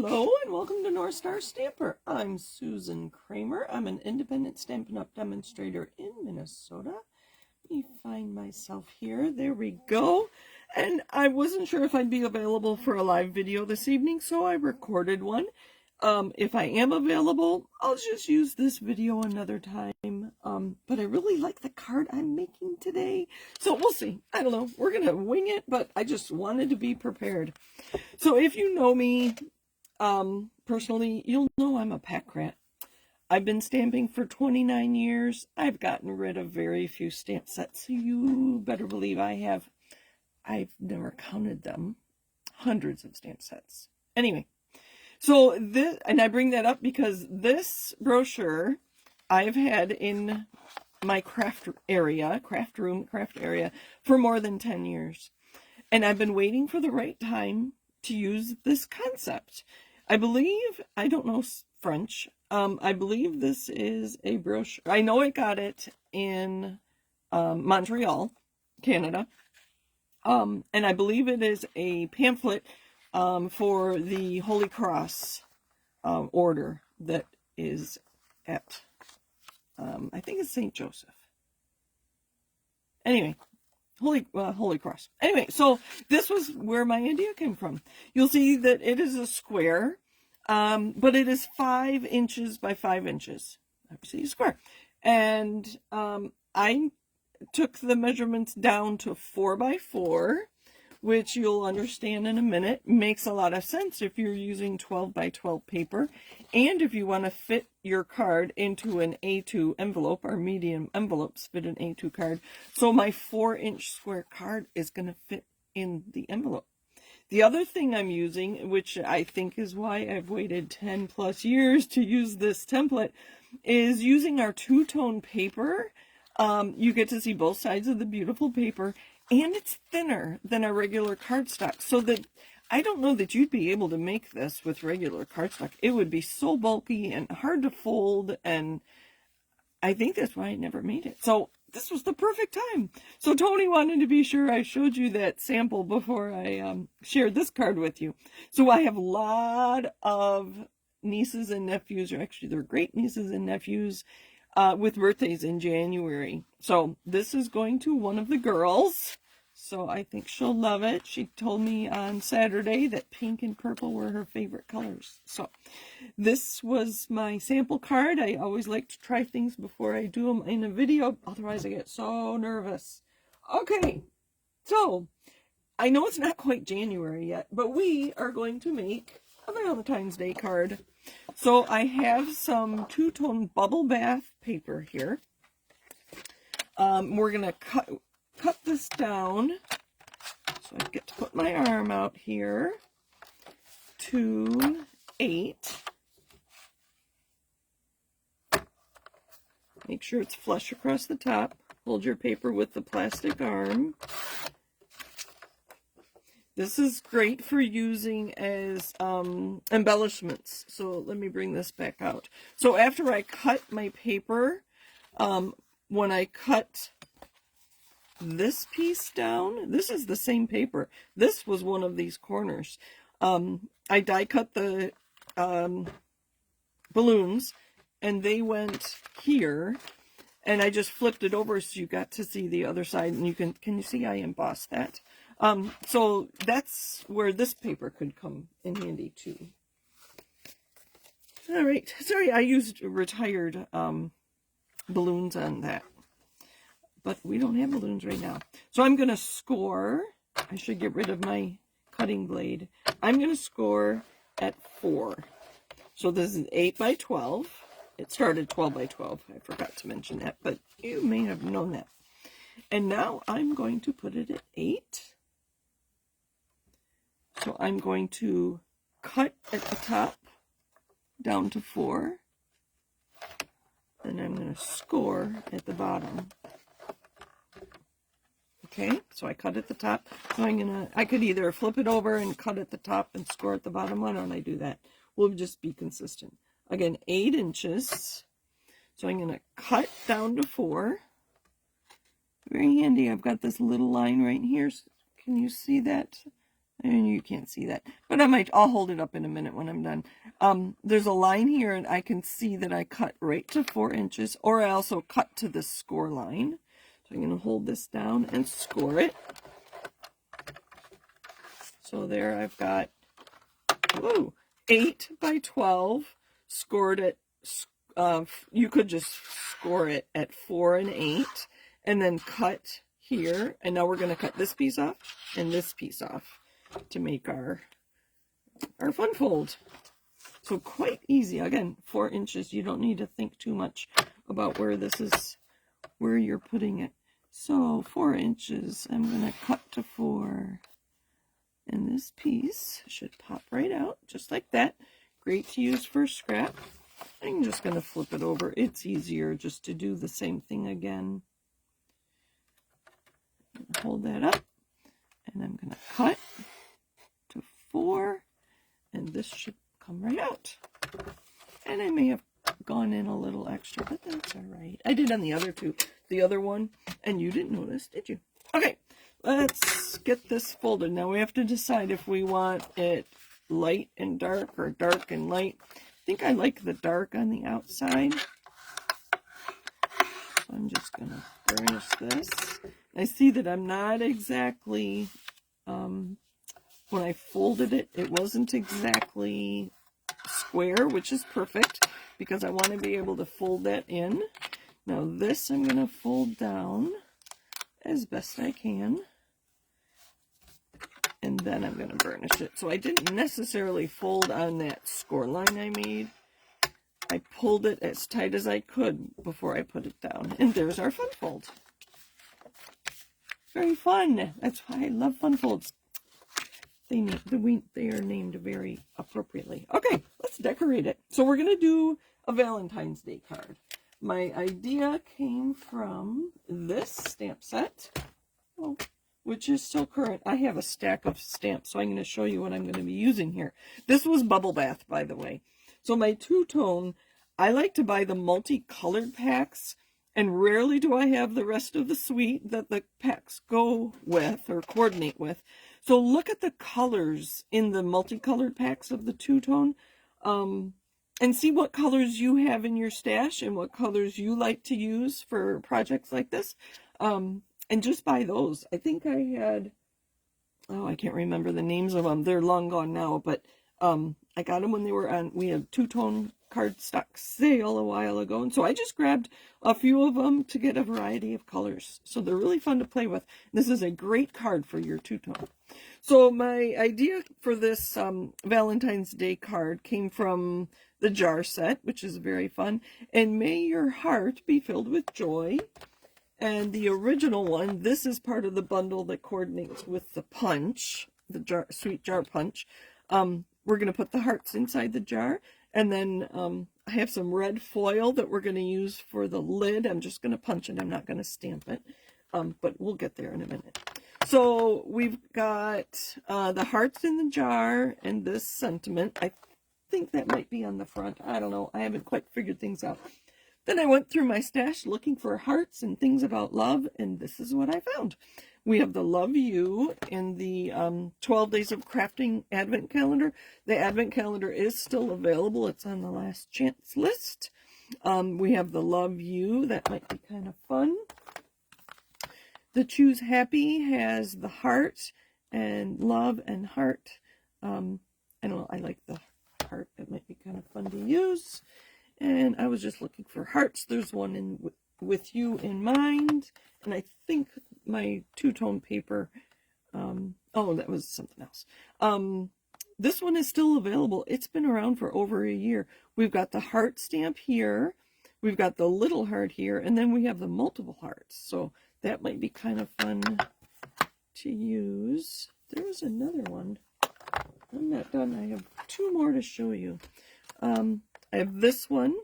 Hello and welcome to North Star Stamper. I'm Susan Kramer. I'm an independent Stampin' Up! Demonstrator in Minnesota. Let me find myself here. There we go. And I wasn't sure if I'd be available for a live video this evening, so I recorded one. If I am available, I'll just use this video another time. But I really like the card I'm making today. So we'll see. I don't know. We're going to wing it, but I just wanted to be prepared. So if you know me personally, you'll know I'm a pack rat. I've been stamping for 29 years. I've gotten rid of very few stamp sets. So you better believe I have. I've never counted them. Hundreds of stamp sets. Anyway. So this, and I bring that up because this brochure I've had in my craft area for more than 10 years. And I've been waiting for the right time to use this concept. I believe, I don't know French, I believe this is a brochure. I know I got it in Montreal, Canada. And I believe it is a pamphlet for the Holy Cross order that is at, I think it's St. Joseph. Anyway, Holy Cross. Anyway, so this was where my idea came from. You'll see that it is a square, but it is 5 inches by 5 inches. Obviously, a square. And I took the measurements down to 4 by 4. Which you'll understand in a minute. Makes a lot of sense if you're using 12 by 12 paper, and if you want to fit your card into an A2 envelope, or medium envelopes fit an A2 card. So my 4-inch square card is going to fit in the envelope. The other thing I'm using, which I think is why I've waited 10 plus years to use this template, is using our two-tone paper. You get to see both sides of the beautiful paper. And it's thinner than a regular cardstock, so that I don't know that you'd be able to make this with regular cardstock. It would be so bulky and hard to fold, and I think that's why I never made it. So this was the perfect time. So Tony wanted to be sure I showed you that sample before I shared this card with you. So I have a lot of nieces and nephews, or actually they're great nieces and nephews, with birthdays in January. So this is going to one of the girls. So I think she'll love it. She told me on Saturday that pink and purple were her favorite colors. So this was my sample card. I always like to try things before I do them in a video. Otherwise I get so nervous. Okay. So I know it's not quite January yet, but we are going to make a Valentine's Day card. So I have some two-tone bubble bath paper here. We're going to cut this down. So I get to put my arm out here to 8. Make sure it's flush across the top. Hold your paper with the plastic arm. This is great for using as embellishments. So let me bring this back out. So after I cut my paper, when I cut this piece down, this is the same paper. This was one of these corners. I die cut the balloons, and they went here. And I just flipped it over so you got to see the other side. And you can you see I embossed that? So that's where this paper could come in handy too. All right, sorry, I used retired balloons on that, but we don't have balloons right now. So I'm going to score. I should get rid of my cutting blade. I'm going to score at 4. So this is 8 by 12. It started 12 by 12. I forgot to mention that, but you may have known that. And now I'm going to put it at 8. So I'm going to cut at the top down to 4. And I'm going to score at the bottom. Okay, so I cut at the top. So I could either flip it over and cut at the top and score at the bottom. Why don't I do that? We'll just be consistent. Again, 8 inches. So I'm going to cut down to 4. Very handy. I've got this little line right here. Can you see that? And you can't see that, but I'll hold it up in a minute when I'm done. There's a line here, and I can see that I cut right to 4 inches, or I also cut to the score line. So I'm going to hold this down and score it. So there I've got, 8 by 12, scored it. You could just score it at 4 and 8, and then cut here. And now we're going to cut this piece off and this piece off to make our fun fold. So quite easy. Again, 4 inches. You don't need to think too much about where you're putting it. So 4 inches, I'm going to cut to 4. And this piece should pop right out, just like that. Great to use for scrap. I'm just going to flip it over. It's easier just to do the same thing again. Hold that up. And I'm going to cut to 4. And this should come right out. And I may have gone in a little extra, but that's all right. I did on the other one, and you didn't notice, did you? Okay, let's get this folded. Now we have to decide if we want it light and dark or dark and light. I think I like the dark on the outside. So I'm just going to burnish this. I see that I'm not exactly, when I folded it, it wasn't exactly square, which is perfect because I want to be able to fold that in. Now this I'm going to fold down as best I can, and then I'm going to burnish it. So I didn't necessarily fold on that score line I made. I pulled it as tight as I could before I put it down, and there's our fun fold. Very fun. That's why I love fun folds. They are named very appropriately. Okay, let's decorate it. So we're going to do a Valentine's Day card. My idea came from this stamp set, which is still current. I have a stack of stamps, so I'm going to show you what I'm going to be using here. This was Bubble Bath, by the way. So my two-tone, I like to buy the multicolored packs, and rarely do I have the rest of the suite that the packs go with or coordinate with. So look at the colors in the multicolored packs of the two-tone, and see what colors you have in your stash and what colors you like to use for projects like this. And just buy those. I think I had, I can't remember the names of them. They're long gone now, but I got them when they were on, we had Two-Tone Cardstock sale a while ago. And so I just grabbed a few of them to get a variety of colors. So they're really fun to play with. This is a great card for your two-tone. So my idea for this Valentine's Day card came from the jar set, which is very fun. And may your heart be filled with joy. And the original one, this is part of the bundle that coordinates with the punch, the jar, sweet jar punch. We're going to put the hearts inside the jar. And then I have some red foil that we're going to use for the lid. I'm just going to punch it. I'm not going to stamp it. But we'll get there in a minute. So we've got the hearts in the jar and this sentiment. I think that might be on the front. I don't know. I haven't quite figured things out. Then I went through my stash looking for hearts and things about love, and this is what I found. We have the Love You in the 12 Days of Crafting Advent Calendar. The Advent Calendar is still available. It's on the last chance list. We have the Love You. That might be kind of fun. The Choose Happy has the heart and love and heart. I don't know. I like the heart. It might be kind of fun to use. And I was just looking for hearts. There's one in with you in mind. And I think my two-tone paper, oh, that was something else. This one is still available. It's been around for over a year. We've got the heart stamp here. We've got the little heart here. And then we have the multiple hearts. So that might be kind of fun to use. There's another one. I'm not done. I have two more to show you. I have this one.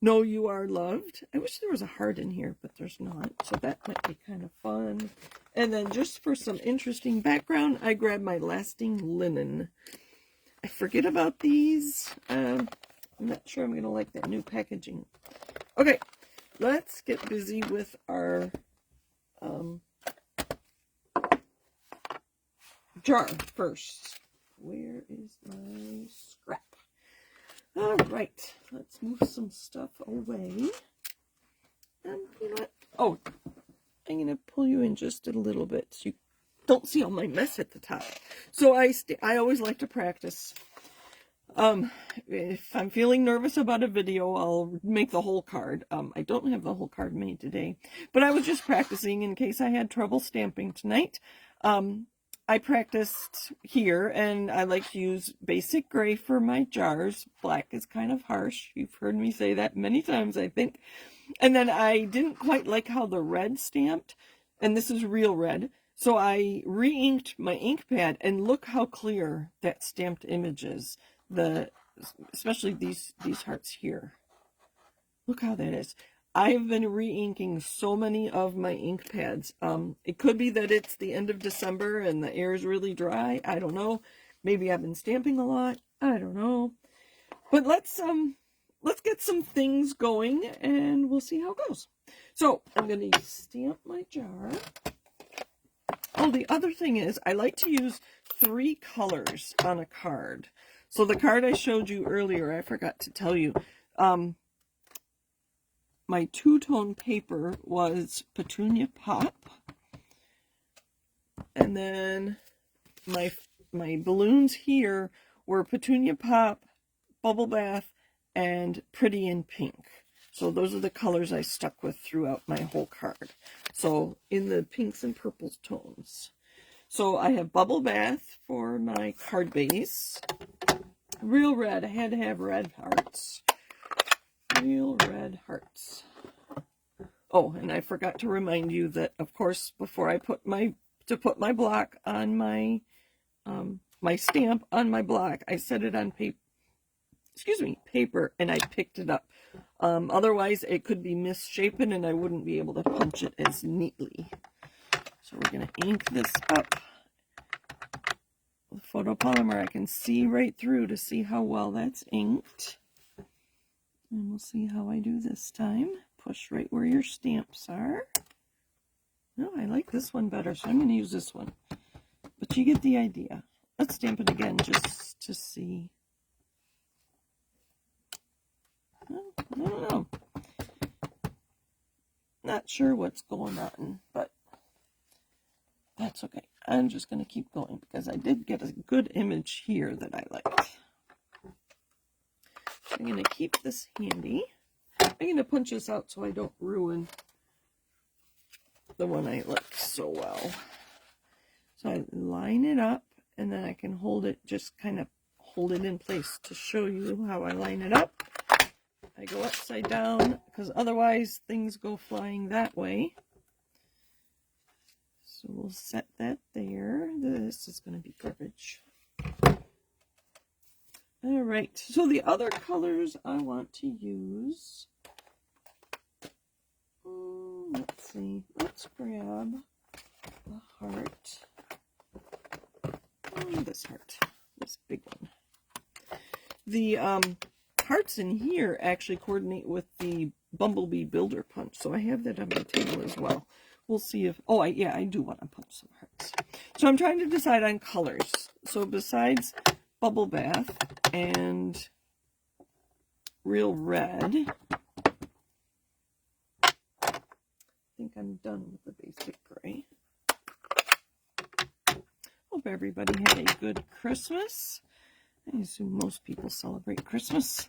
Know You Are Loved. I wish there was a heart in here, but there's not. So that might be kind of fun. And then just for some interesting background, I grabbed my Lasting Linen. I forget about these. I'm not sure I'm going to like that new packaging. Okay, let's get busy with our jar first. Where is my scrap? All right, let's move some stuff away. And you know what? Oh, I'm going to pull you in just a little bit so you don't see all my mess at the top. So I always like to practice. If I'm feeling nervous about a video, I'll make the whole card. I don't have the whole card made today, but I was just practicing in case I had trouble stamping tonight. I practiced here, and I like to use basic gray for my jars. Black is kind of harsh. You've heard me say that many times, I think. And then I didn't quite like how the red stamped, and this is real red. So I re-inked my ink pad, and look how clear that stamped image is. Especially these hearts here. Look how that is. I've been re-inking so many of my ink pads. It could be that it's the end of December and the air is really dry. I don't know. Maybe I've been stamping a lot. I don't know. But let's get some things going and we'll see how it goes. So I'm going to stamp my jar. Oh, the other thing is I like to use 3 colors on a card. So the card I showed you earlier, I forgot to tell you, my two-tone paper was Petunia Pop. And then my balloons here were Petunia Pop, Bubble Bath, and Pretty in Pink. So those are the colors I stuck with throughout my whole card. So in the pinks and purples tones. So I have Bubble Bath for my card base. Real red. I had to have red hearts. Real red hearts. Oh, and I forgot to remind you that, of course, before I put my block on my my stamp on my block, I set it on paper, and I picked it up. Otherwise, it could be misshapen, and I wouldn't be able to punch it as neatly. So we're going to ink this up. With photopolymer, I can see right through to see how well that's inked. And we'll see how I do this time. Push right where your stamps are. No, I like this one better, so I'm going to use this one. But you get the idea. Let's stamp it again just to see. Well, I don't know. Not sure what's going on, but that's okay. I'm just going to keep going because I did get a good image here that I liked. So I'm going to keep this handy. I'm going to punch this out so I don't ruin the one I like so well. So I line it up, and then I can hold it, just kind of hold it in place to show you how I line it up. I go upside down because otherwise things go flying that way. So we'll set that there. This is going to be garbage. All right, so the other colors I want to use, let's see, let's grab the heart. This heart, this big one. The hearts in here actually coordinate with the Bumblebee Builder Punch, so I have that on my table as well. We'll see if, yeah, I do want to punch some hearts. So I'm trying to decide on colors. So besides Bubble Bath and Real Red, I think I'm done with the basic gray. Hope everybody had a good Christmas. I assume most people celebrate Christmas.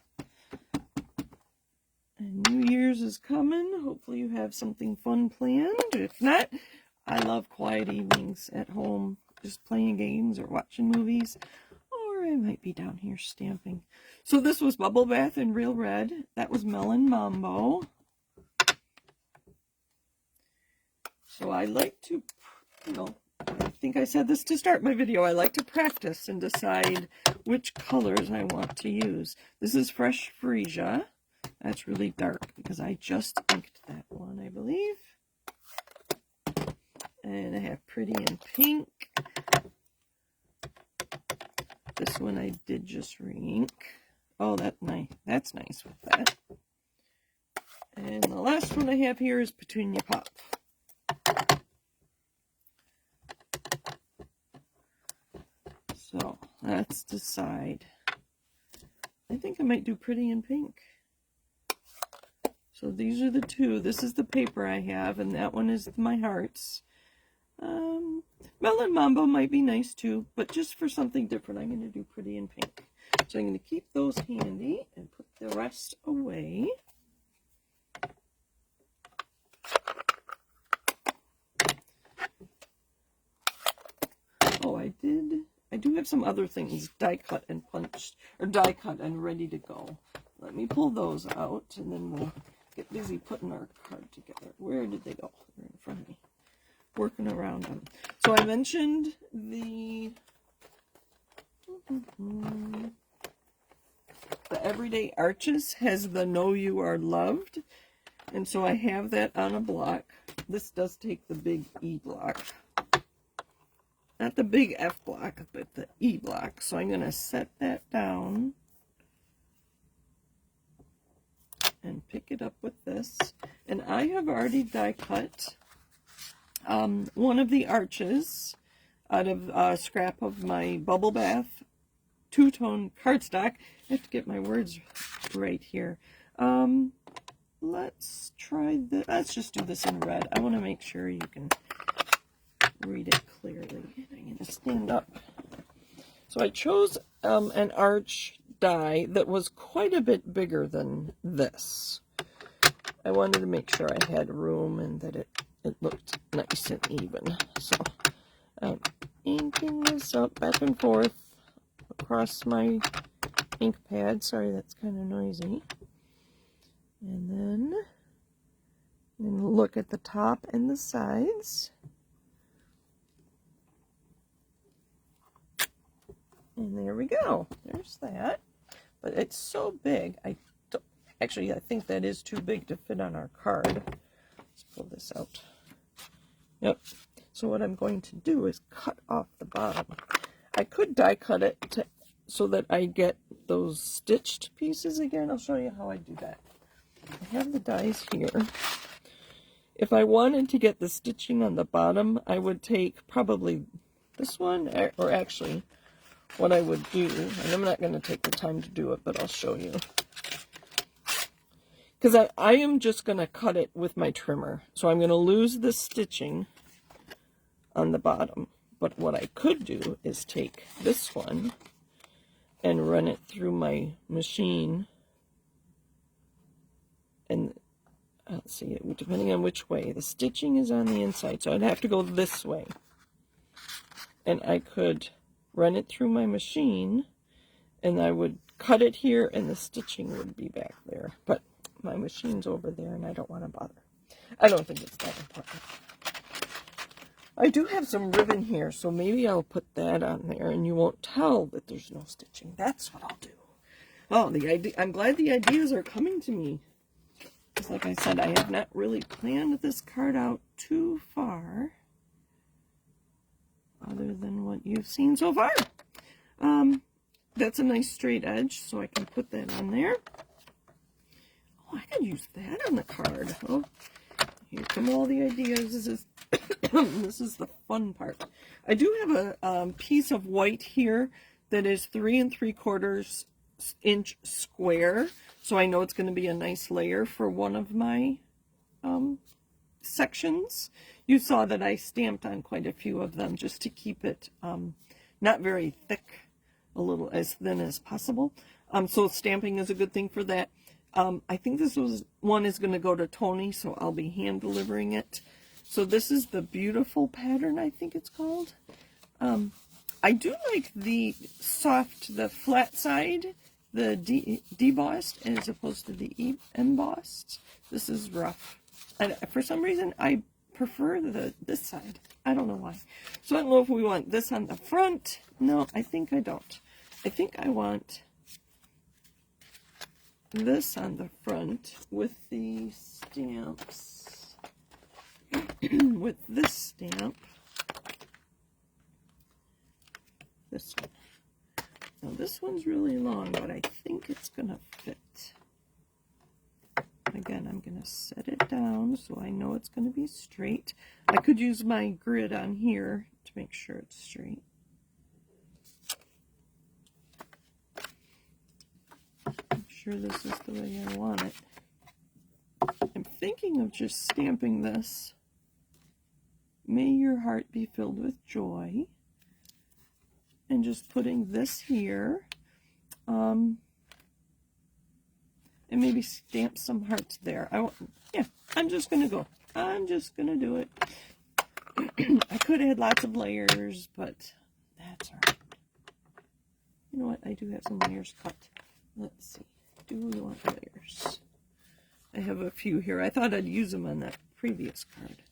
And New Year's is coming. Hopefully you have something fun planned. If not, I love quiet evenings at home, just playing games or watching movies. Or I might be down here stamping. So this was Bubble Bath in Real Red. That was Melon Mambo. So I like to, I think I said this to start my video. I like to practice and decide which colors I want to use. This is Fresh Freesia. That's really dark because I just inked that one, I believe. And I have Pretty in Pink. This one I did just re-ink. Oh, that's nice with that. And the last one I have here is Petunia Pop. So let's decide. I think I might do pretty in pink. So these are the two. This is the paper I have, and that one is my hearts. Melon Mambo might be nice too, but just for something different, I'm going to do pretty in pink. So I'm going to keep those handy and put the rest away. Oh, I do have some other things die cut and punched, or die cut and ready to go. Let me pull those out, and then we'll get busy putting our card together. Where did they go? They're in front of me. Working around them. So I mentioned the Everyday Arches has the Know You Are Loved, and so I have that on a block. This does take the big E block. Not the big F block, but the E block. So I'm going to set that down and pick it up with this. And I have already die cut one of the arches out of a scrap of my Bubble Bath Two-Tone Cardstock. I have to get my words right here. Let's try this. Let's just do this in red. I want to make sure you can read it clearly. I'm going to stand up. So I chose an arch die that was quite a bit bigger than this. I wanted to make sure I had room and that it looked nice and even. So I'm inking this up back and forth across my ink pad. Sorry, that's kind of noisy. And then I'm going to look at the top and the sides. And there we go. There's that. But it's so big. Actually, I think that is too big to fit on our card. Let's pull this out. Yep. So what I'm going to do is cut off the bottom. I could die cut it so that I get those stitched pieces again. I'll show you how I do that. I have the dies here. If I wanted to get the stitching on the bottom, I would take probably this one, or actually what I would do, and I'm not going to take the time to do it, but I'll show you. Because I am just going to cut it with my trimmer. So I'm going to lose the stitching on the bottom. But what I could do is take this one and run it through my machine. And let's see, depending on which way. The stitching is on the inside, so I'd have to go this way. And I could run it through my machine, and I would cut it here, and the stitching would be back there. But my machine's over there, and I don't want to bother. I don't think it's that important. I do have some ribbon here, so maybe I'll put that on there, and you won't tell that there's no stitching. That's what I'll do. Oh, I'm glad the ideas are coming to me. Just like I said, I have not really planned this card out too far, other than what you've seen so far. That's a nice straight edge, so I can put that on there. Oh, I could use that on the card. Oh, here come all the ideas. This is this is the fun part. I do have a piece of white here that is 3 3/4 inch square, so I know it's going to be a nice layer for one of my sections. You saw that I stamped on quite a few of them just to keep it not very thick, a little as thin as possible. So stamping is a good thing for that. I think this one is going to go to Tony, so I'll be hand delivering it. So this is the Beautiful pattern, I think it's called. I do like the flat side, the debossed, as opposed to the embossed. This is rough. And for some reason, I prefer this side. I don't know why. So I don't know if we want this on the front. No, I think I don't. I think I want this on the front with the stamps. With this stamp. This one. Now this one's really long, but I think it's going to fit. Again, I'm going to set it down so I know it's going to be straight. I could use my grid on here to make sure it's straight. sure this is the way I want it. I'm thinking of just stamping this. May your heart be filled with joy. And just putting this here. And maybe stamp some hearts there. Yeah, I'm just going to go. I'm just going to do it. I could have had lots of layers, but that's all right. You know what? I do have some layers cut. Let's see. Do we want layers? I have a few here. I thought I'd use them on that previous card.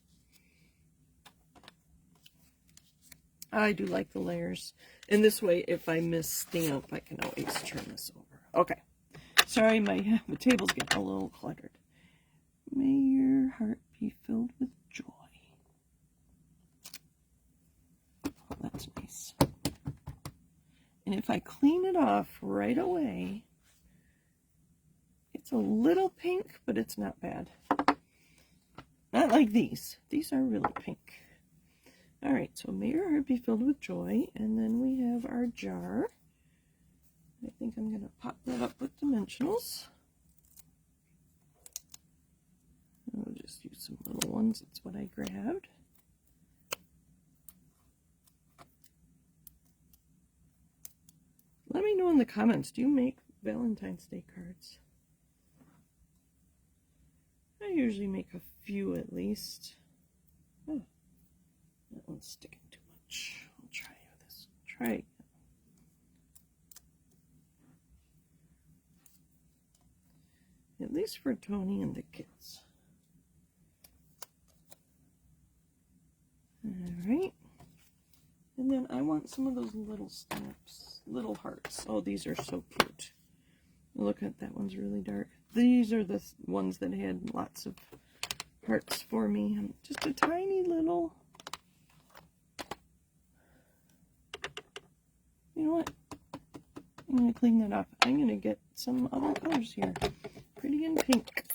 I do like the layers. And this way, if I miss stamp, I can always turn this over. Okay. Sorry, my table's getting a little cluttered. May your heart be filled with joy. Oh, that's nice. And if I clean it off right away, it's a little pink, but it's not bad. Not like these. These are really pink. All right, so may your heart be filled with joy. And then we have our jar. I think I'm going to pop that up with dimensionals. I'll just use some little ones. That's what I grabbed. Let me know in the comments, do you make Valentine's Day cards? I usually make a few at least. Oh, that one's sticking too much. I'll try this. Try again. At least for Tony and the kids. Alright. And then I want some of those little stamps. Little hearts. Oh, these are so cute. Look at that one's really dark. These are the ones that had lots of hearts for me. Just a tiny little... You know what? I'm going to clean that up. I'm going to get some other colors here. Pretty in pink.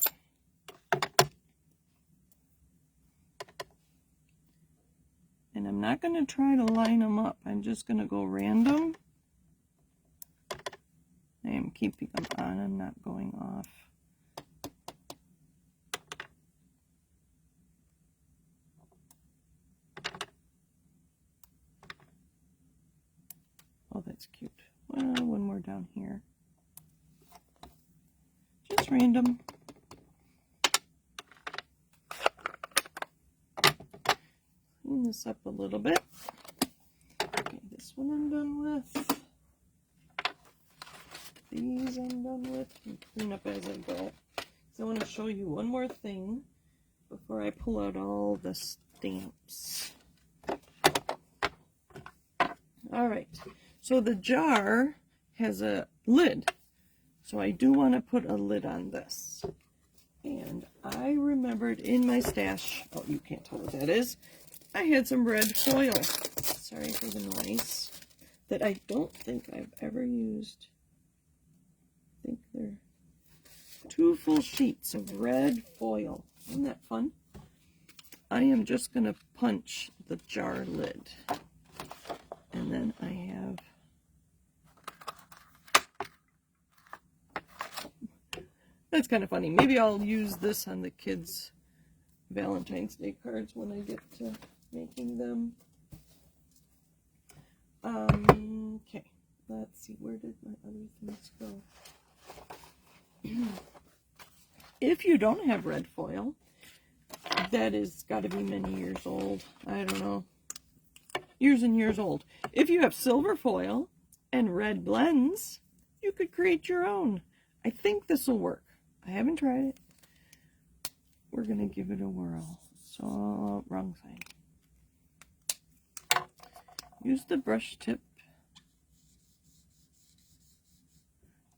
And I'm not going to try to line them up. I'm just going to go random. I am keeping them on. I'm not going off. Oh, that's cute. Well, one more down here. Just random. Clean this up a little bit. Okay, this one I'm done with. These I'm done with. And clean up as I go. So I want to show you one more thing before I pull out all the stamps. Alright, so the jar has a lid. So I do want to put a lid on this. And I remembered in my stash, oh, you can't tell what that is, I had some red foil. Sorry for the noise. That I don't think I've ever used. I think they're 2 full sheets of red foil. Isn't that fun? I am just going to punch the jar lid. And then I have... That's kind of funny. Maybe I'll use this on the kids' Valentine's Day cards when I get to making them. Okay, let's see. Where did my other things go? If you don't have red foil, that is got to be many years old. I don't know. Years and years old. If you have silver foil and red blends, you could create your own. I think this will work. I haven't tried it. We're going to give it a whirl. So, wrong side. Use the brush tip.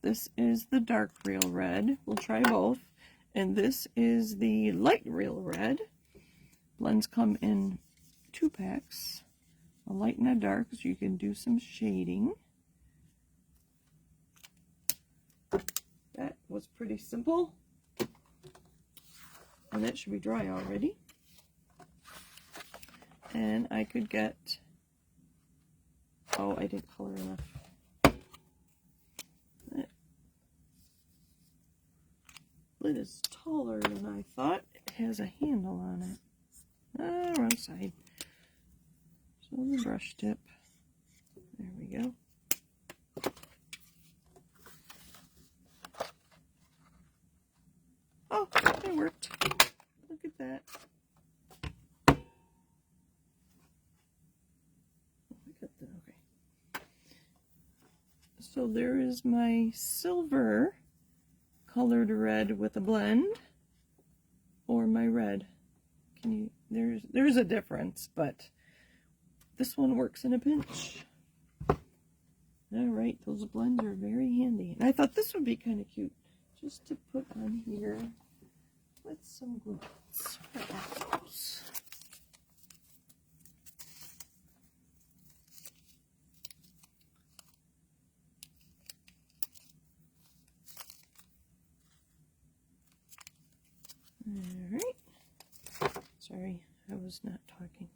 This is the dark real red. We'll try both. And this is the light real red. Blends come in 2 packs. A light and a dark, so you can do some shading. That was pretty simple. And that should be dry already. And I could get... Oh, I didn't color enough. lid is taller than I thought. It has a handle on it. Ah, wrong side. So the brush tip. There we go. Oh, it worked. Look at that. Okay. So there is my silver colored red with a blend, or my red. Can you? There's a difference, but this one works in a pinch. All right, those blends are very handy. And I thought this would be kind of cute, just to put on here with some glue for apples. All right. Sorry, I was not talking.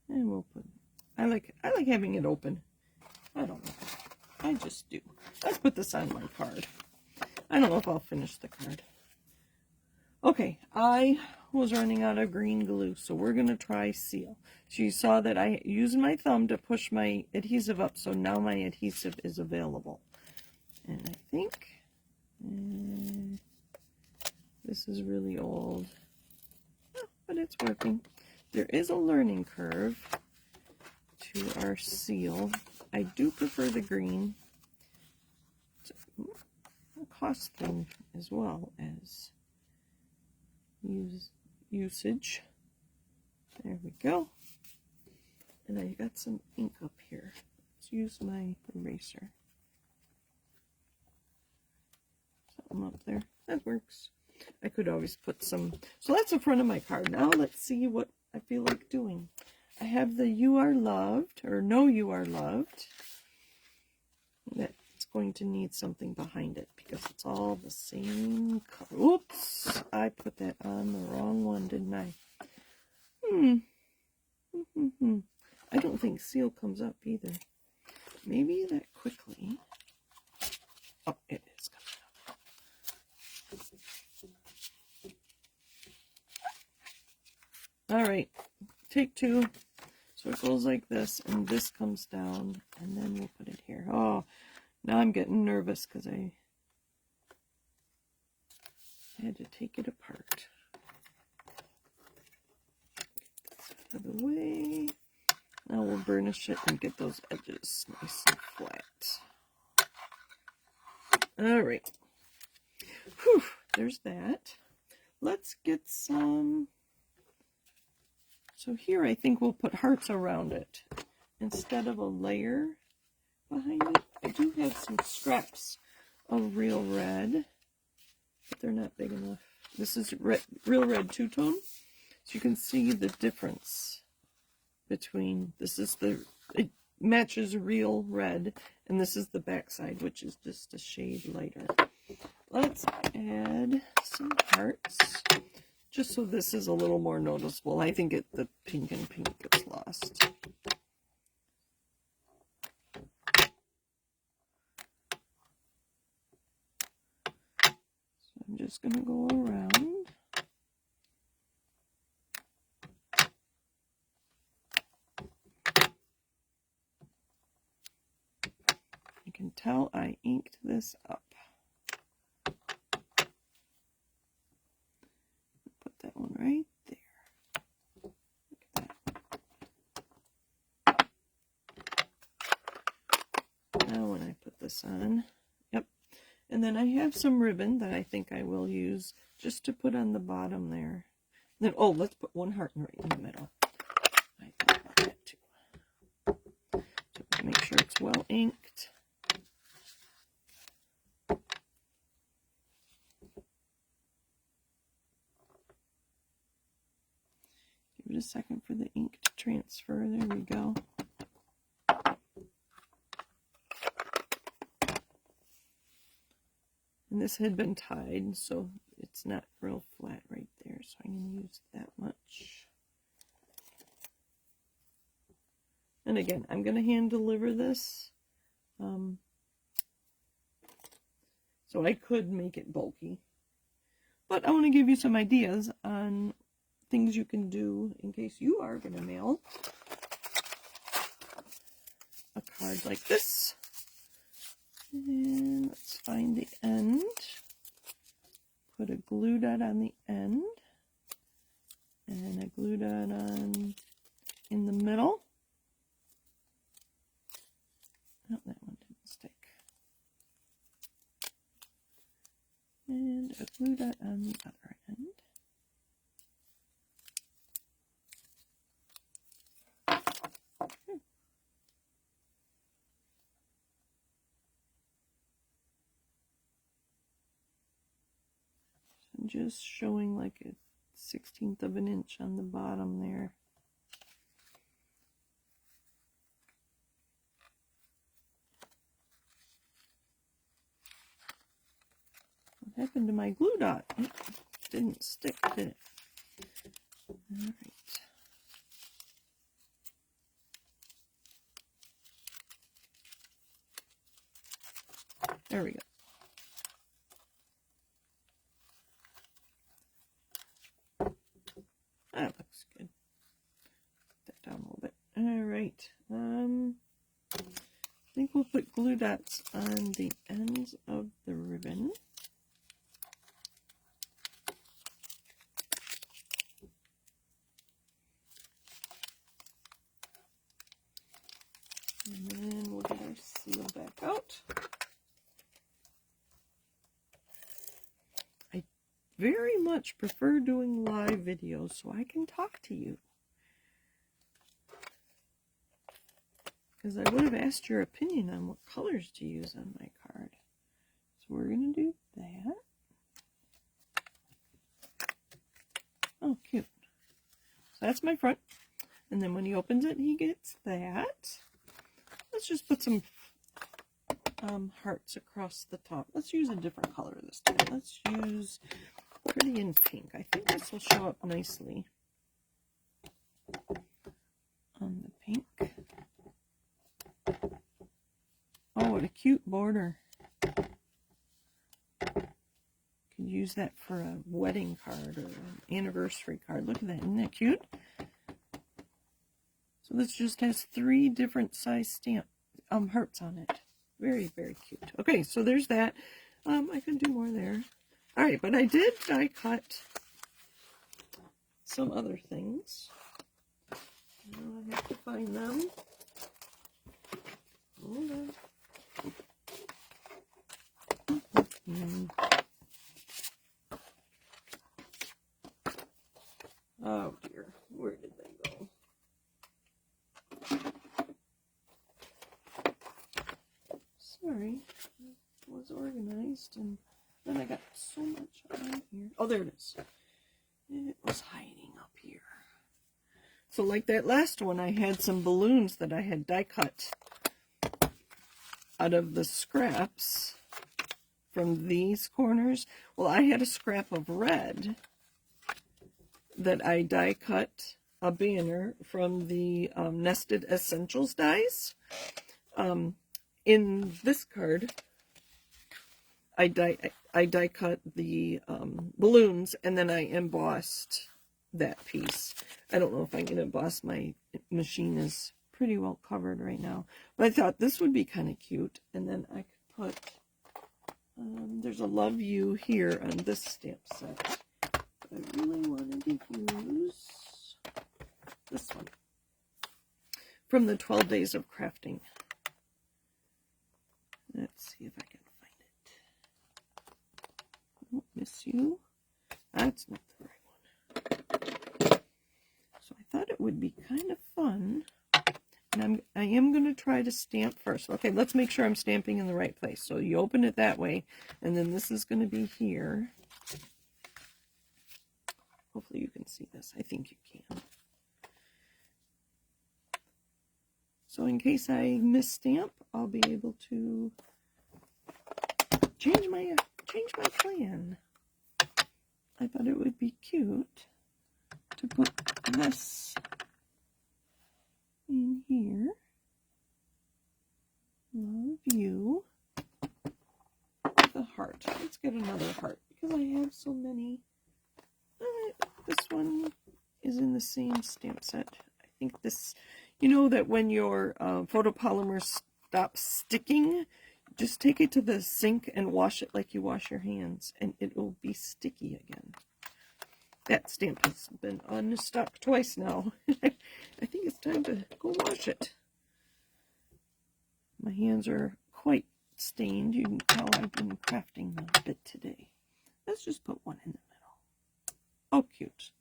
And we'll put. I like having it open. I don't know. I just do. Let's put this on my card. I don't know if I'll finish the card. Okay, I was running out of green glue, so we're going to try seal. So you saw that I used my thumb to push my adhesive up, so now my adhesive is available. And I think this is really old, but it's working. There is a learning curve to our seal. I do prefer the green. It's a cost thing as well as usage. There we go. And I got some ink up here. Let's use my eraser. Something up there. That works. I could always put some. So that's the front of my card. Now let's see what I feel like doing. I have the You Are Loved, or Know You Are Loved. That's going to need something behind it because it's all the same color. Oops, I put that on the wrong one, didn't I? I don't think seal comes up either. Maybe that quickly. Oh, it is coming up. All right, take two. So it goes like this, and this comes down, and then we'll put it here. Oh, now I'm getting nervous because I had to take it apart. Get this out of the way. Now we'll burnish it and get those edges nice and flat. All right. Whew, there's that. Let's get some. So here I think we'll put hearts around it instead of a layer behind it. I do have some scraps of real red, but they're not big enough. This is real red two-tone, so you can see the difference between, it matches real red, and this is the backside, which is just a shade lighter. Let's add some hearts, just so this is a little more noticeable. I think the pink and pink gets lost. So I'm just going to go around. You can tell I inked this up. Put that one right there. Look at that. Now when I put this on, yep. And then I have some ribbon that I think I will use just to put on the bottom there. Then, oh, let's put one heart right in the middle. I thought about that too. So make sure it's well inked. Give it a second for the ink to transfer. There we go. And this had been tied, so it's not real flat right there, so I'm going to use that much. And again, I'm going to hand deliver this. So I could make it bulky. But I want to give you some ideas on things you can do in case you are going to mail a card like this. And let's find the end. Put a glue dot on the end. And a glue dot on in the middle. Oh, that one didn't stick. And a glue dot on the other end. I'm just showing like a 1/16 of an inch on the bottom there. What happened to my glue dot? It didn't stick, did it? Alright. There we go. That looks good. Put that down a little bit. Alright. I think we'll put glue dots on the ends of the ribbon. And then we'll get our seal back out. I very much prefer doing live videos so I can talk to you. Because I would have asked your opinion on what colors to use on my card. So we're going to do that. Oh, cute. So that's my front. And then when he opens it, he gets that. Let's just put some hearts across the top. Let's use a different color this time. Let's use Pretty in Pink. I think this will show up nicely on the pink. Oh, what a cute border. Could use that for a wedding card or an anniversary card. Look at that. Isn't that cute? So this just has 3 different size stamp hearts on it. Very, very cute. Okay, so there's that. I can do more there. All right, but I did die cut some other things. Now I have to find them. Hold on. Oh dear, where did they go? Sorry, it was organized and then I got so much on here. Oh, there it is. It was hiding up here. So like that last one, I had some balloons that I had die cut out of the scraps from these corners. Well, I had a scrap of red that I die cut a banner from the Nested Essentials dies. In this card, I die cut the balloons and then I embossed that piece. I don't know if I can emboss. My machine is pretty well covered right now, but I thought this would be kind of cute. And then I could put there's a Love You here on this stamp set. But I really wanted to use this one from the 12 Days of Crafting. Let's see if I can find it. Don't miss you. That's not the right one. So I thought it would be kind of fun. And I am going to try to stamp first. Okay, let's make sure I'm stamping in the right place. So you open it that way, and then this is going to be here. Hopefully you can see this. I think you can. So in case I misstamp, I'll be able to change my plan. I thought it would be cute to put this in here. Love You with a heart. another heart because I have so many. This one is in the same stamp set. I think this, you know that when your photopolymer stops sticking, just take it to the sink and wash it like you wash your hands, and it will be sticky again. That stamp has been unstuck twice now. I think it's time to go wash it. My hands are quite stained. You can tell I've been crafting a bit today. Let's just put one in the middle. Oh, cute.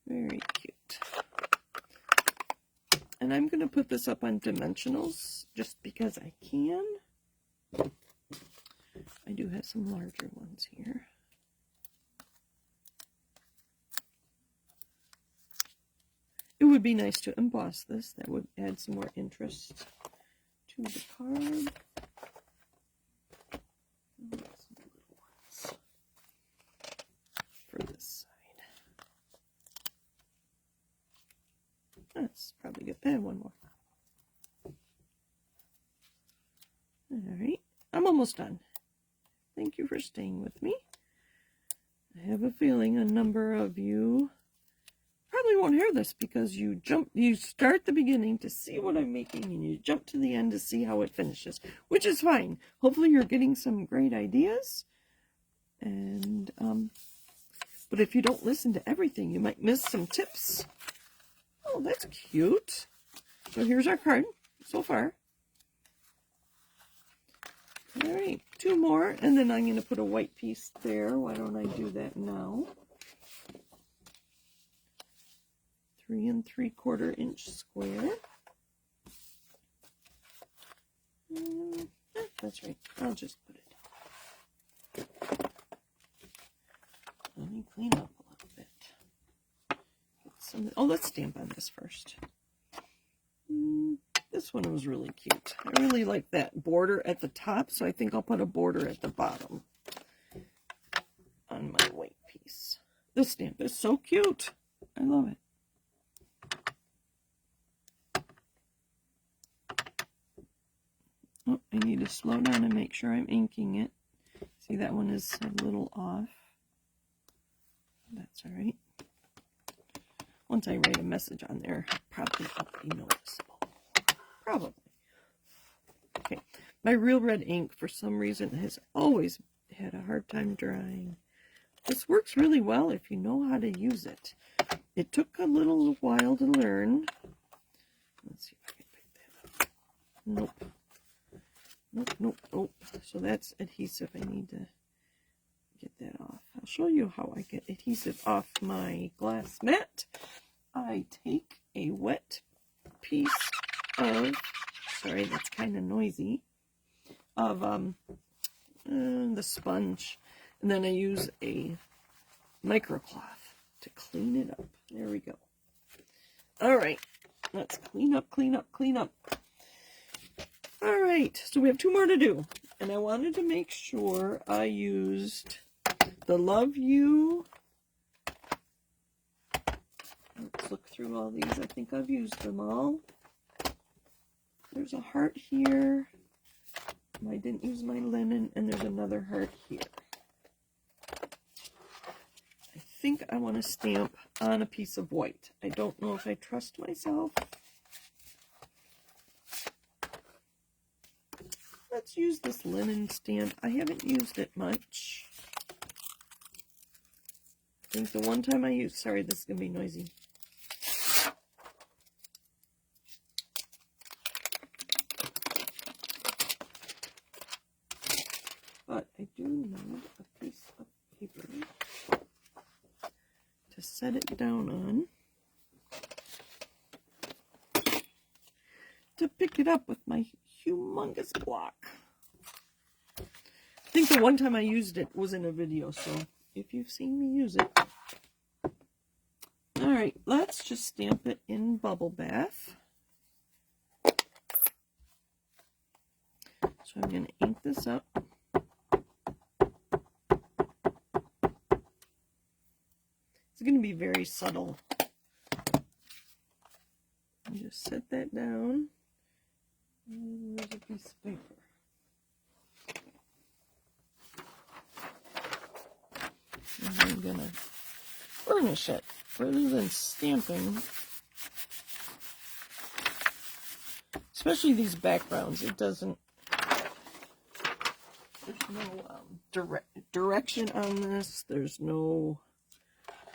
Very cute. And I'm going to put this up on dimensionals just because I can. I do have some larger ones here. It would be nice to emboss this. That would add some more interest to the card. Some little ones for this side. That's probably good. And one more. All right, I'm almost done. Thank you for staying with me. I have a feeling a number of you probably won't hear this because you start the beginning to see what I'm making and you jump to the end to see how it finishes, which is fine. Hopefully you're getting some great ideas. And but if you don't listen to everything, you might miss some tips. Oh, that's cute. So here's our card so far. All right, 2 more, and then I'm going to put a white piece there. Why don't I do that now? 3 3/4 inch square. That's right. I'll just put it down. Let me clean up a little bit. Let's stamp on this first. This one was really cute. I really like that border at the top, so I think I'll put a border at the bottom on my white piece. This stamp is so cute. I love it. Oh, I need to slow down and make sure I'm inking it. See, that one is a little off. That's all right. Once I write a message on there, probably it'll be noticeable. Probably. Okay, my Real Red ink, for some reason, has always had a hard time drying. This works really well if you know how to use it. It took a little while to learn. Let's see if I can pick that up. Nope. Nope. So that's adhesive. I need to get that off. I'll show you how I get adhesive off my glass mat. I take a wet piece of, sorry, that's kind of noisy, of the sponge, and then I use a microcloth to clean it up. There we go. All right, let's clean up. All right, so we have 2 more to do, and I wanted to make sure I used the Love You. Let's look through all these. I think I've used them all. There's a heart here. I didn't use my linen, and there's another heart here. I think I want to stamp on a piece of white. I don't know if I trust myself. Let's use this linen stamp. I haven't used it much. I think the one time I used, sorry, this is going to be noisy. But I do need a piece of paper to set it down on, to pick it up with my humongous block. I think the one time I used it was in a video, so if you've seen me use it. All right, let's just stamp it in Bubble Bath. So I'm going to ink this up. It's going to be very subtle. And just set that down. And there's a piece of paper. And I'm gonna burnish it rather than stamping. Especially these backgrounds, it doesn't, there's no direction on this. There's no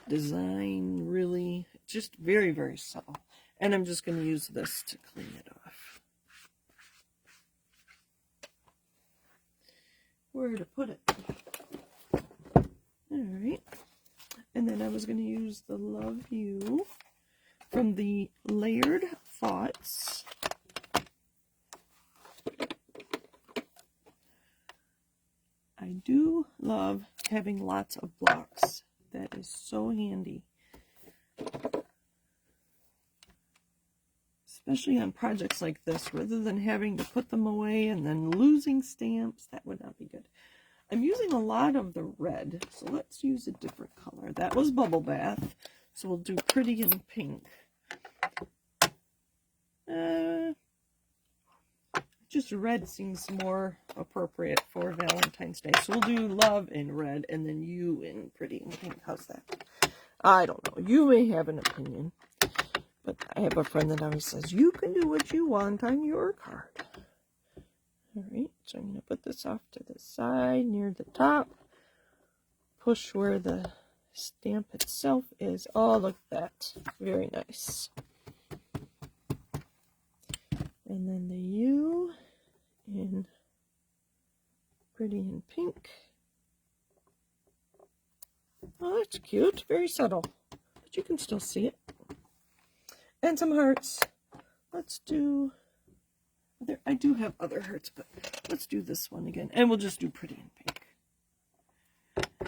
design really. Just very, very subtle. And I'm just going to use this to clean it off. Where to put it? Alright. And then I was going to use the Love You from the Layered Thoughts. I do love having lots of blocks. That is so handy. Especially on projects like this, rather than having to put them away and then losing stamps. That would not be good. I'm using a lot of the red, so let's use a different color. That was Bubble Bath, so we'll do Pretty in Pink. Just red seems more appropriate for Valentine's Day. So we'll do Love in red and then You in Pretty in Pink. How's that? I don't know. You may have an opinion. But I have a friend that always says, you can do what you want on your card. Alright, so I'm going to put this off to the side near the top. Push where the stamp itself is. Oh, look at that. Very nice. And then the U in Pretty in Pink. Oh, that's cute. Very subtle. But you can still see it. And some hearts. Let's do... I do have other hearts, but let's do this one again. And we'll just do Pretty in Pink.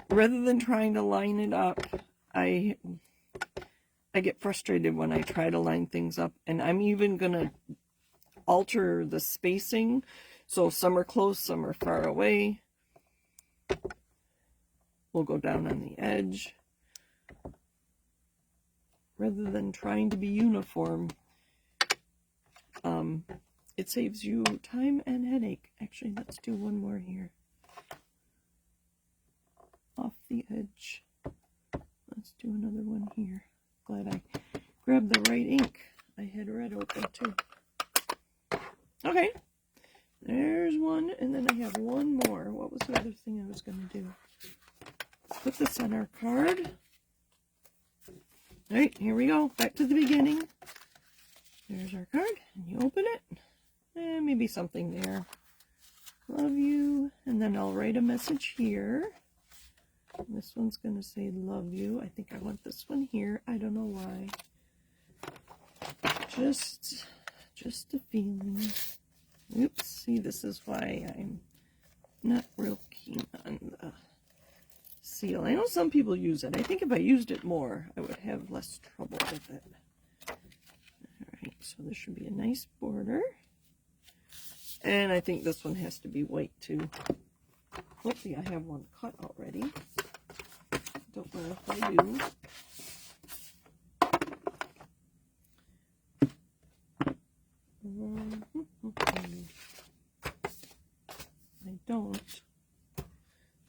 Rather than trying to line it up, I get frustrated when I try to line things up. And I'm even going to alter the spacing, so some are close, some are far away. We'll go down on the edge rather than trying to be uniform. It saves you time and headache. Actually, let's do one more here off the edge. Let's do another one here. Glad I grabbed the right ink. I had red open too. Okay, there's one, and then I have one more. What was the other thing I was going to do? Put this on our card. All right, here we go. Back to the beginning. There's our card, and you open it. And maybe something there. Love you, and then I'll write a message here. This one's going to say love you. I think I want this one here. I don't know why. Just a feeling. Oops, see, this is why I'm not real keen on the seal. I know some people use it. I think if I used it more, I would have less trouble with it. Alright, so this should be a nice border. And I think this one has to be white too. Hopefully I have one cut already. Don't know if I do. I don't.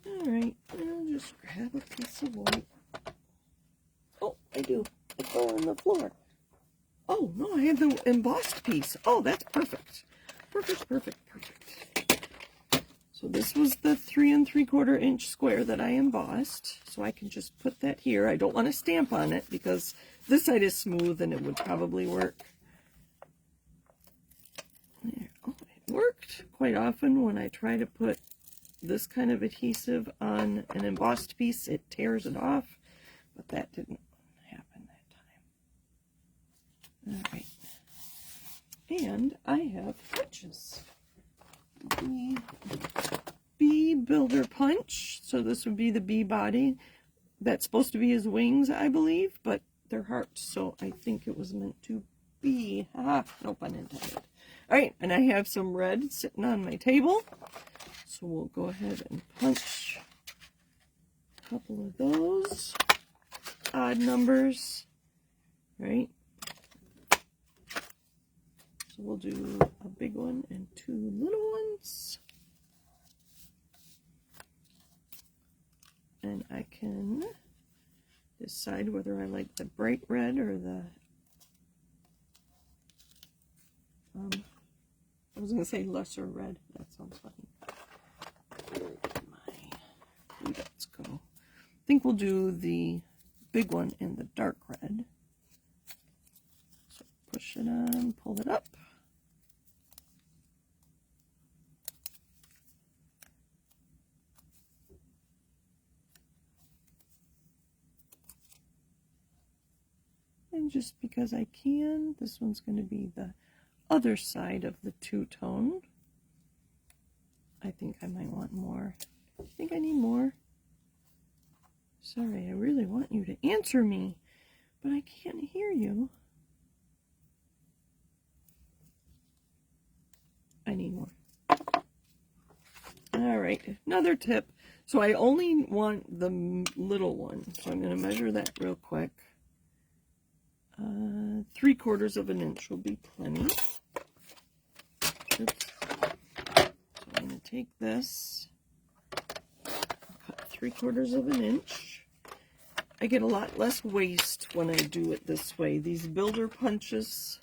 Alright, I'll just grab a piece of white. Oh, I do. It fell on the floor. Oh, no, I have the embossed piece. Oh, that's perfect. Perfect, perfect, perfect. So this was the 3 3/4 inch square that I embossed. So I can just put that here. I don't want to stamp on it because this side is smooth and it would probably work. There. Oh, it worked. Quite often when I try to put this kind of adhesive on an embossed piece, it tears it off, but that didn't happen that time. Alright. And I have punches. The bee builder punch. So this would be the bee body. That's supposed to be his wings, I believe, but they're hearts, so I think it was meant to be. Ah, no pun intended. Alright, and I have some red sitting on my table. So we'll go ahead and punch a couple of those odd numbers, right? So we'll do a big one and 2 little ones. and I can decide whether I like the bright red or the, I was going to say lesser red. That sounds funny. Where did my glue dots go? I think we'll do the big one in the dark red. So push it on, pull it up. And just because I can, this one's going to be the other side of the two-tone. I think I might want more. I think I need more. Sorry, I really want you to answer me, but I can't hear you. I need more. All right, another tip. So I only want the little one, so I'm going to measure that real quick. 3/4 of an inch will be plenty. Oops. So I'm going to take this, cut 3/4 of an inch. I get a lot less waste when I do it this way. These builder punches,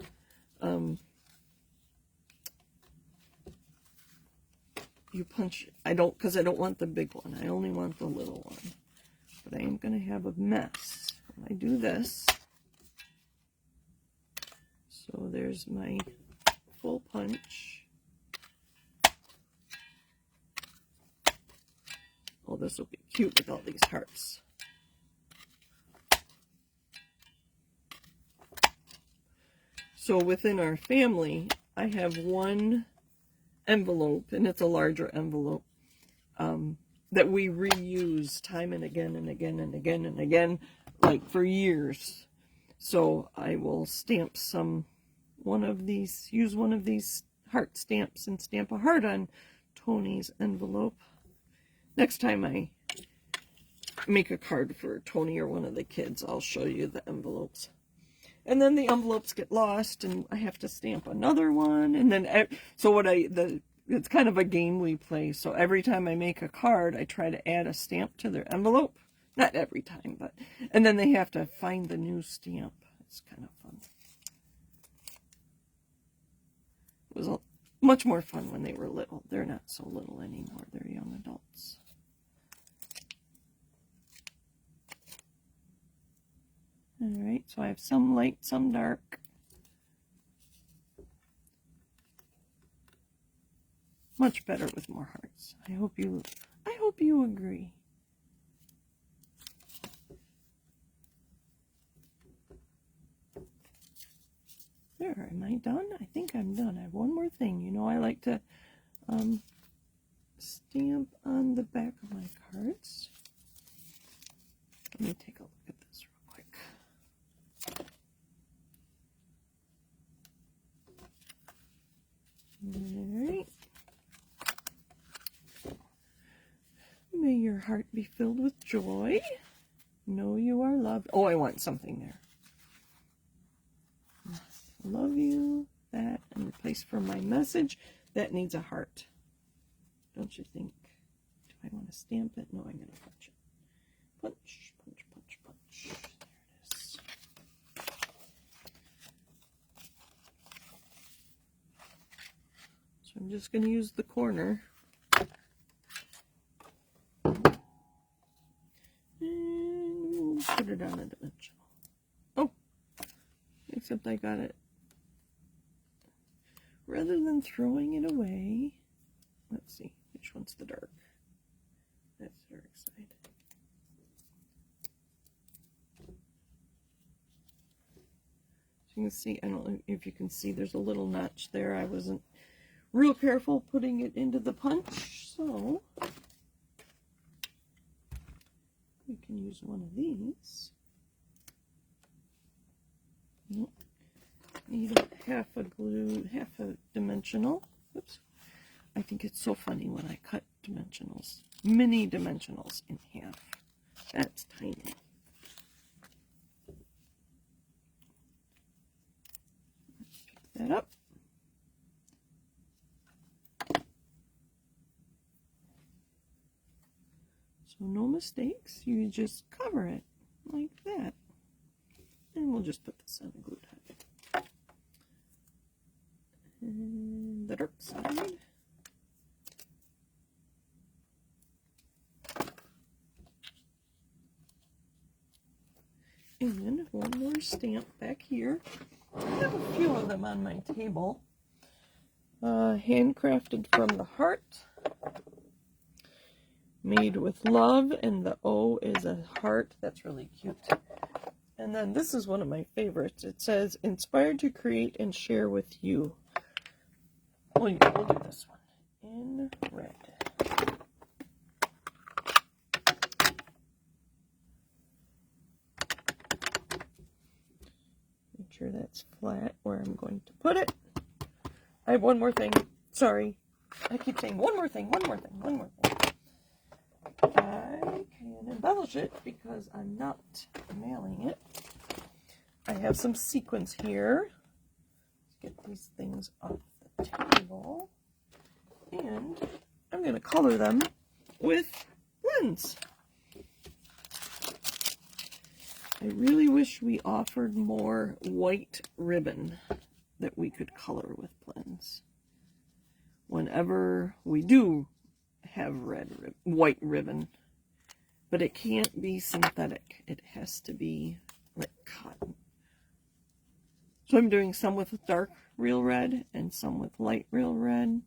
you punch, because I don't want the big one. I only want the little one. But I am going to have a mess when I do this. So there's my full punch. Oh, this will be cute with all these hearts. So within our family, I have one envelope, and it's a larger envelope, that we reuse time and again and again and again and again, like for years. So I will stamp use one of these heart stamps and stamp a heart on Tony's envelope. Next time I make a card for Tony or one of the kids, I'll show you the envelopes. And then the envelopes get lost and I have to stamp another one. And then, so it's kind of a game we play. So every time I make a card, I try to add a stamp to their envelope. Not every time, but, and then they have to find the new stamp. It's kind of fun. It was much more fun when they were little. They're not so little anymore. They're young adults. All right, so I have some light, some dark. Much better with more hearts. I hope you agree. There, am I done? I think I'm done. I have one more thing. You know, I like to stamp on the back of my cards. Let me take a look at this real quick. All right. May your heart be filled with joy. Know you are loved. Oh, I want something there. Love you. That, and the place for my message. That needs a heart. Don't you think? Do I want to stamp it? No, I'm going to punch it. Punch, punch, punch, punch. There it is. So I'm just going to use the corner. And we'll put it on a dimensional. Oh, except I got it. Rather than throwing it away, let's see, which one's the dark? That's the dark side. So you can see, I don't know if you can see, there's a little notch there. I wasn't real careful putting it into the punch, so we can use one of these. Need half a dimensional. Oops. I think it's so funny when I cut dimensionals, mini dimensionals in half. That's tiny. Pick that up. So So no mistakes. You just cover it like that. And we'll just put this on a glue dot. And the dark side. And one more stamp back here. I have a few of them on my table. Handcrafted from the heart. Made with love, and the O is a heart. That's really cute. And then this is one of my favorites. It says, inspired to create and share with you. We'll do this one in red. Make sure that's flat where I'm going to put it. I have one more thing. Sorry. I keep saying one more thing, one more thing, one more thing. I can embellish it because I'm not mailing it. I have some sequins here. Let's get these things off the table. And I'm going to color them with blends. I really wish we offered more white ribbon that we could color with blends. Whenever we do have white ribbon, but it can't be synthetic. It has to be like cotton. So I'm doing some with dark real red and some with light real red. And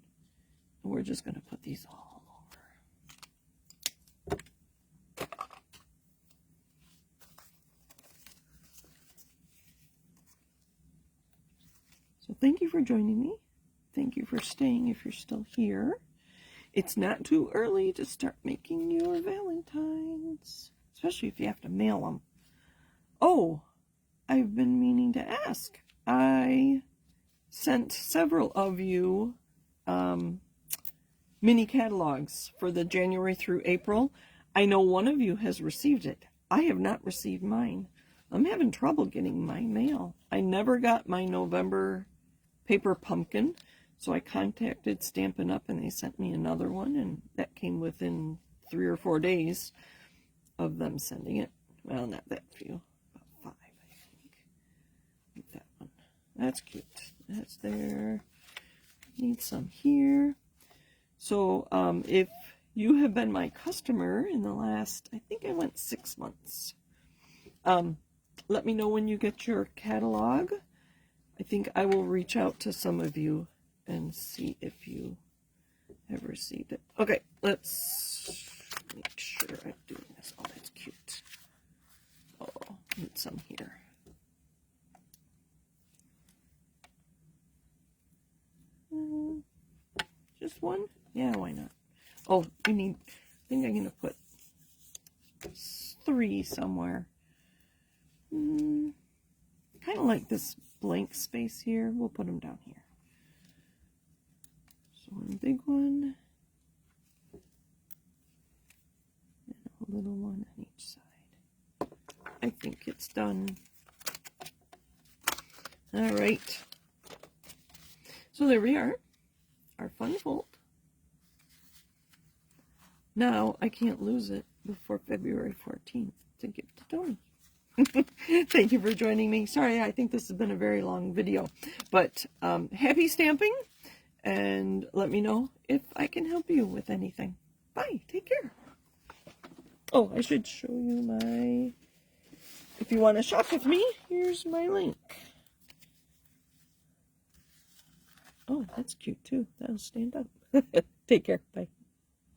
we're just going to put these all over. So thank you for joining me. Thank you for staying if you're still here. It's not too early to start making your Valentines, especially if you have to mail them. Oh, I've been meaning to ask. I sent several of you mini catalogs for the January through April. I know one of you has received it. I have not received mine. I'm having trouble getting my mail. I never got my November paper pumpkin. So I contacted Stampin' Up! And they sent me another one, and that came within 3 or 4 days of them sending it. Well, not that few, about 5, I think. Like that one. That's cute. That's there. Need some here. So if you have been my customer in the last, I think I went 6 months. Let me know when you get your catalog. I think I will reach out to some of you and see if you have received it. Okay, let's make sure I'm doing this. Oh, that's cute. Oh, need some here. Just one? Yeah, why not? Oh, you need, I think I'm going to put 3 somewhere. Kind of like this blank space here. We'll put them down here. One big one, and a little one on each side. I think it's done. All right. So there we are, our fun fold. Now I can't lose it before February 14th to give to Tony. Thank you for joining me. Sorry, I think this has been a very long video, but happy stamping. And let me know if I can help you with anything. Bye. Take care. Oh, I should show you my... If you want to shop with me, here's my link. Oh, that's cute too. That'll stand up. Take care. Bye.